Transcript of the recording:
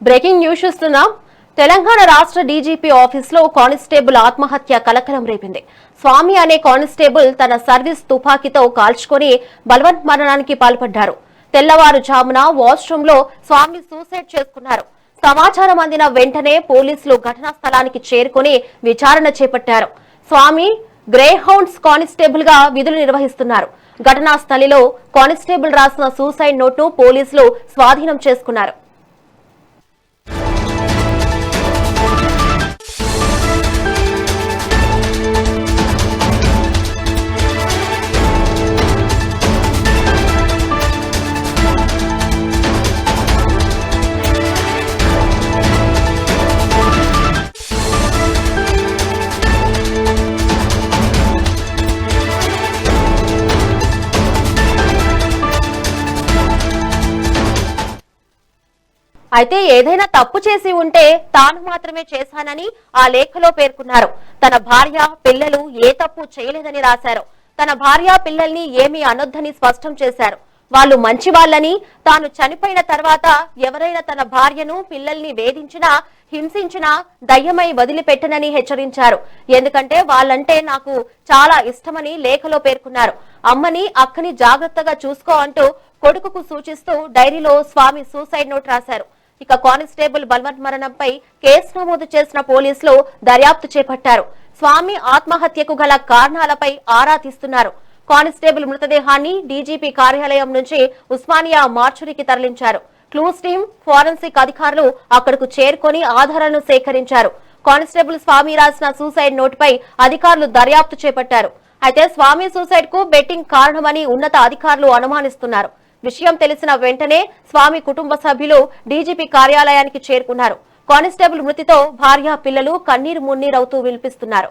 Breaking news చూస్తున్నాం. తెలంగాణ రాష్ట్ర DGP ఆఫీసులో కానిస్టేబుల్ ఆత్మహత్య కలకలం రేపింది. స్వామి అనే కానిస్టేబుల్ తన సర్వీస్ తుపాకీతో కాల్చుకొని బలవన్మరణానికి పాల్పడ్డారు. తెల్లవారుజామున వాష్రూమ్ లో స్వామి సూసైడ్ చేసుకున్నారు. సమాచారం అందిన వెంటనే పోలీసులు ఘటనా స్థలానికి చేరుకుని విచారణ చేపట్టారు. స్వామి గ్రే హౌండ్స్ కానిస్టేబుల్ గా విధులు నిర్వహిస్తున్నారు. ఘటనా స్థలిలో కానిస్టేబుల్ రాసిన సూసైడ్ నోట్ ను పోలీసులు స్వాధీనం చేసుకున్నారు. అయితే ఏదైనా తప్పు చేసి ఉంటే తాను మాత్రమే చేశానని ఆ లేఖలో పేర్కొన్నారు. తన భార్య పిల్లలు ఏ తప్పు చేయలేదని రాశారు. తన భార్య పిల్లల్ని ఏమీ అనొద్దని స్పష్టం చేశారు. వాళ్ళు మంచి వాళ్ళని, తాను చనిపోయిన తర్వాత ఎవరైనా తన భార్యను పిల్లల్ని వేధించినా హింసించినా దయ్యమై వదిలిపెట్టనని హెచ్చరించారు. ఎందుకంటే వాళ్ళంటే నాకు చాలా ఇష్టమని లేఖలో పేర్కొన్నారు. అమ్మని అక్కని జాగ్రత్తగా చూసుకో అంటూ కొడుకుకు సూచిస్తూ డైరీలో స్వామి సూసైడ్ నోట్ రాశారు. ఇక కానిస్టేబుల్ బలవన్మరణంపై కేసు నమోదు చేసిన పోలీసులు దర్యాప్తు చేపట్టారు. స్వామి ఆత్మహత్యకు గల కారణాలపై ఆరా తీస్తున్నారు. కానిస్టేబుల్ మృతదేహాన్ని డీజీపీ కార్యాలయం నుంచి ఉస్మానియా మార్చురీకి తరలించారు. క్లూస్ టీం, ఫోరెన్సిక్ అధికారులు అక్కడకు చేరుకొని ఆధారాలను సేకరించారు. కానిస్టేబుల్ స్వామి రాసిన సూసైడ్ నోట్ పై అధికారులు దర్యాప్తు చేపట్టారు. అయితే స్వామి సూసైడ్ కు బెట్టింగ్ కారణమని ఉన్నత అధికారులు అనుమానిస్తున్నారు. విషయం తెలిసిన వెంటనే స్వామి కుటుంబ సభ్యులు డీజీపీ కార్యాలయానికి చేరుకున్నారు. కానిస్టేబుల్ మృతితో భార్య పిల్లలు కన్నీరు మున్నీరవుతూ విలపిస్తున్నారు.